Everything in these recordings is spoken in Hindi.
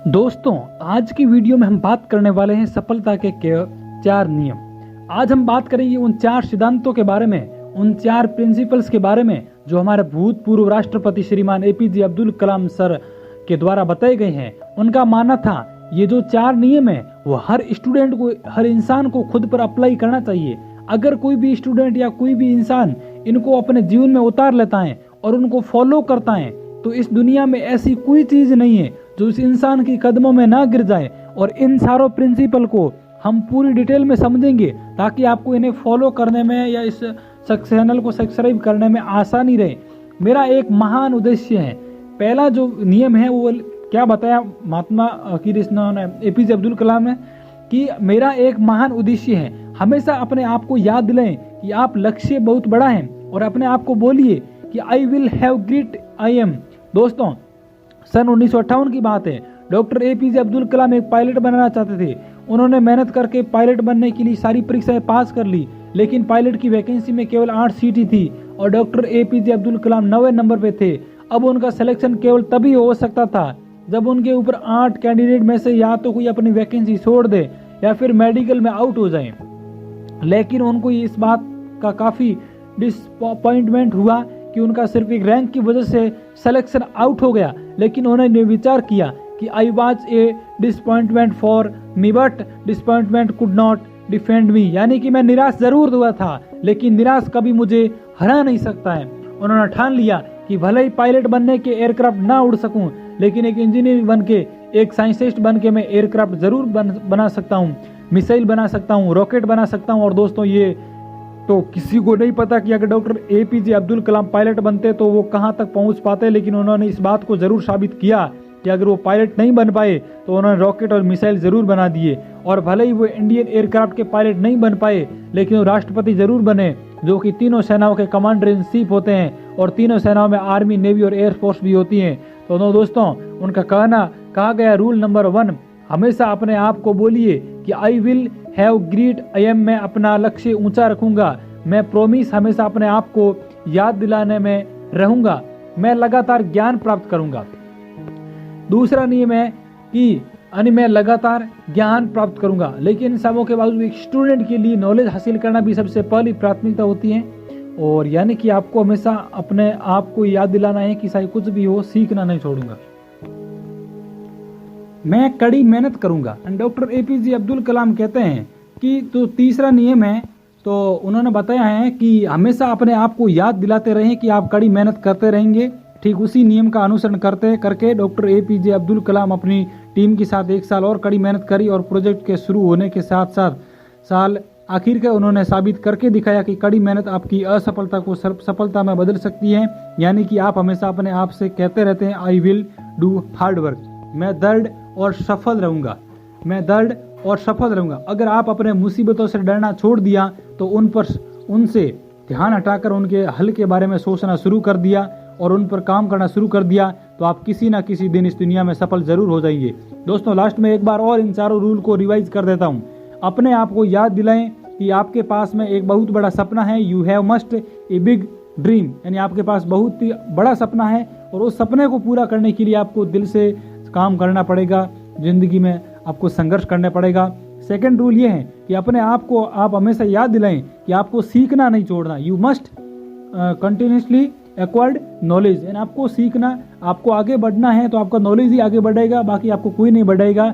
दोस्तों, आज की वीडियो में हम बात करने वाले हैं सफलता के 4 नियम। आज हम बात करेंगे उन 4 सिद्धांतों के बारे में, उन 4 प्रिंसिपल्स के बारे में जो हमारे भूतपूर्व राष्ट्रपति श्रीमान एपीजे अब्दुल कलाम सर के द्वारा बताए गए हैं। उनका मानना था ये जो 4 नियम है वो हर स्टूडेंट को, हर इंसान को खुद पर अप्लाई करना चाहिए। अगर कोई भी स्टूडेंट या कोई भी इंसान इनको अपने जीवन में उतार लेता है और उनको फॉलो करता है तो इस दुनिया में ऐसी कोई चीज नहीं है जो उस इंसान की कदमों में ना गिर जाए। और इन सारों प्रिंसिपल को हम पूरी डिटेल में समझेंगे ताकि आपको इन्हें फॉलो करने में या इस चैनल को सब्सक्राइब करने में आसानी रहे। मेरा एक महान उद्देश्य है। पहला जो नियम है वो क्या बताया महात्मा एपीजे अब्दुल कलाम ने कि मेरा एक महान उद्देश्य है। हमेशा अपने आप को याद दिलाएं कि आप लक्ष्य बहुत बड़ा है और अपने आप को बोलिए कि I will have great I am. दोस्तों, सन 1958 की बात है। डॉक्टर एपीजे अब्दुल कलाम एक पायलट बनना चाहते थे। उन्होंने मेहनत करके पायलट बनने के लिए सारी परीक्षाएं पास कर ली, लेकिन पायलट की वैकेंसी में केवल 8 सीटें थी और doctor APJ Abdul Kalam 9वें number पे थे। अब उनका सिलेक्शन केवल तभी हो सकता था जब उनके ऊपर 8 कैंडिडेट में से या तो कोई अपनी वैकेंसी छोड़ दे या फिर मेडिकल में आउट हो जाए। लेकिन उनको इस बात का काफी डिसअपॉइंटमेंट हुआ कि उनका सिर्फ एक रैंक की वजह से सिलेक्शन आउट हो गया। लेकिन उन्होंने विचार किया कि I was a disappointment for me but disappointment could not defend me, यानी कि मैं निराश जरूर हुआ था लेकिन निराश कभी मुझे हरा नहीं सकता है। उन्होंने ठान लिया कि भले ही पायलट बनने के एयरक्राफ्ट ना उड़ सकूं लेकिन एक इंजीनियर बन के, एक साइंटिस्ट बन के मैं एयरक्राफ्ट जरूर बना सकता हूँ, मिसाइल बना सकता हूँ, रॉकेट बना सकता हूँ। और दोस्तों, ये तो किसी को नहीं पता कि अगर doctor APJ Abdul Kalam pilot बनते तो वो कहाँ तक पहुँच पाते, लेकिन उन्होंने इस बात को जरूर साबित किया कि अगर वो पायलट नहीं बन पाए तो उन्होंने रॉकेट और मिसाइल जरूर बना दिए। और भले ही वो इंडियन एयरक्राफ्ट के पायलट नहीं बन पाए लेकिन वो राष्ट्रपति जरूर बने, जो कि तीनों सेनाओं के कमांडर इन चीफ होते हैं और तीनों सेनाओं में आर्मी, नेवी और एयरफोर्स भी होती है। तो दोस्तों, उनका कहा गया रूल नंबर 1, हमेशा अपने आप को बोलिए कि I will have great I am, मैं अपना लक्ष्य ऊंचा रखूंगा, मैं प्रोमिस हमेशा अपने आप को याद दिलाने में रहूंगा, मैं लगातार ज्ञान प्राप्त करूंगा। दूसरा नियम है कि मैं लगातार ज्ञान प्राप्त करूंगा। लेकिन इन सबों के बावजूद एक स्टूडेंट के लिए नॉलेज हासिल करना भी सबसे पहली प्राथमिकता होती है। और यानी कि आपको हमेशा अपने आप को याद दिलाना है कि चाहे कुछ भी हो, सीखना नहीं छोड़ूंगा, मैं कड़ी मेहनत करूंगा। डॉक्टर एपीजे अब्दुल कलाम कहते हैं कि तो तीसरा नियम है, तो उन्होंने बताया है कि हमेशा अपने आप को याद दिलाते रहें कि आप कड़ी मेहनत करते रहेंगे। ठीक उसी नियम का अनुसरण करके डॉक्टर एपीजे अब्दुल कलाम अपनी टीम के साथ 1 साल और कड़ी मेहनत करी और प्रोजेक्ट के शुरू होने के साथ आखिर का उन्होंने साबित करके दिखाया कि कड़ी मेहनत आपकी असफलता को सफलता में बदल सकती है। यानी कि आप हमेशा अपने आप से कहते रहते हैं I will do hard work, मैं दृढ़ और सफल रहूंगा, मैं दृढ़ और सफल रहूंगा। अगर आप अपने मुसीबतों से डरना छोड़ दिया तो उनसे ध्यान हटाकर उनके हल के बारे में सोचना शुरू कर दिया और उन पर काम करना शुरू कर दिया तो आप किसी ना किसी दिन इस दुनिया में सफल जरूर हो जाएंगे। दोस्तों, लास्ट में एक बार और इन चारों रूल को रिवाइज कर देता हूँ। अपने आप को याद दिलाएं कि आपके पास में एक बहुत बड़ा सपना है, you have must a big dream, यानी आपके पास बहुत ही बड़ा सपना है और उस सपने को पूरा करने के लिए आपको दिल से काम करना पड़ेगा, जिंदगी में आपको संघर्ष करना पड़ेगा। सेकंड रूल ये है कि अपने आप को आप हमेशा याद दिलाएं कि आपको सीखना नहीं छोड़ना, you must continuously acquired knowledge, यानी आपको सीखना, आपको आगे बढ़ना है तो आपका नॉलेज ही आगे बढ़ेगा, बाकी आपको कोई नहीं बढ़ाएगा।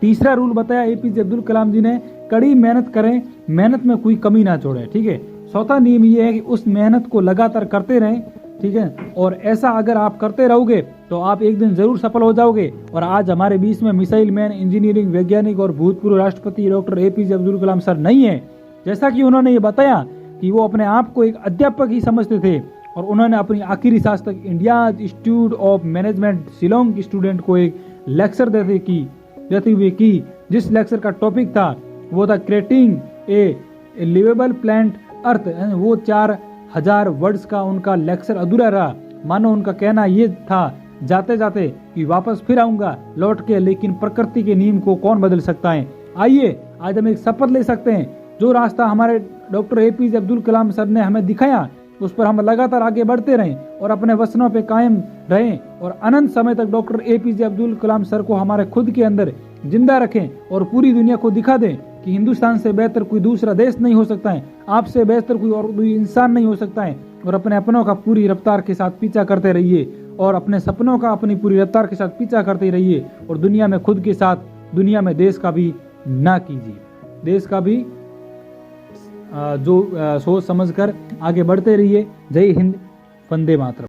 तीसरा रूल बताया एपीजे अब्दुल कलाम जी ने, कड़ी मेहनत करें, मेहनत में कोई कमी ना छोड़ें। ठीक है। चौथा नियम ये है कि उस मेहनत को लगातार करते रहें। ठीक है। और ऐसा अगर आप करते रहोगे तो आप एक दिन जरूर सफल हो जाओगे। और आज हमारे बीच में मिसाइल मैन, इंजीनियरिंग वैज्ञानिक और भूतपूर्व राष्ट्रपति doctor APJ Abdul Kalam sir नहीं है। जैसा कि उन्होंने ये बताया कि वो अपने आप को एक अध्यापक ही समझते थे और उन्होंने अपनी आखिरी सांस तक India institute of management Shillong के स्टूडेंट को एक लेक्चर देते हुए की, जिस लेक्चर का टॉपिक था वो था creating a liveable planet earth. वो 4000 वर्ड्स का उनका लेक्चर अधूरा रहा। मानो उनका कहना ये था जाते जाते कि वापस फिर आऊंगा लौट के, लेकिन प्रकृति के नियम को कौन बदल सकता है। आइए आज हम एक शपथ ले सकते हैं, जो रास्ता हमारे doctor APJ Abdul Kalam sir ने हमें दिखाया उस पर हम लगातार आगे बढ़ते रहें और अपने वचनों पे कायम रहें और अनंत समय तक doctor APJ Abdul Kalam sir को हमारे खुद के अंदर जिंदा रखें और पूरी दुनिया को दिखा दें कि हिंदुस्तान से बेहतर कोई दूसरा देश नहीं हो सकता है, आपसे बेहतर कोई इंसान नहीं हो सकता है। और अपने अपनों का पूरी रफ्तार के साथ पीछा करते रहिए और अपने सपनों का अपनी पूरी रफ्तार के साथ पीछा करते रहिए और दुनिया में खुद के साथ, दुनिया में देश का भी ना कीजिए। देश का भी जो सोच समझकर आगे बढ़ते रहिए। जय हिंद, वंदे मातरम।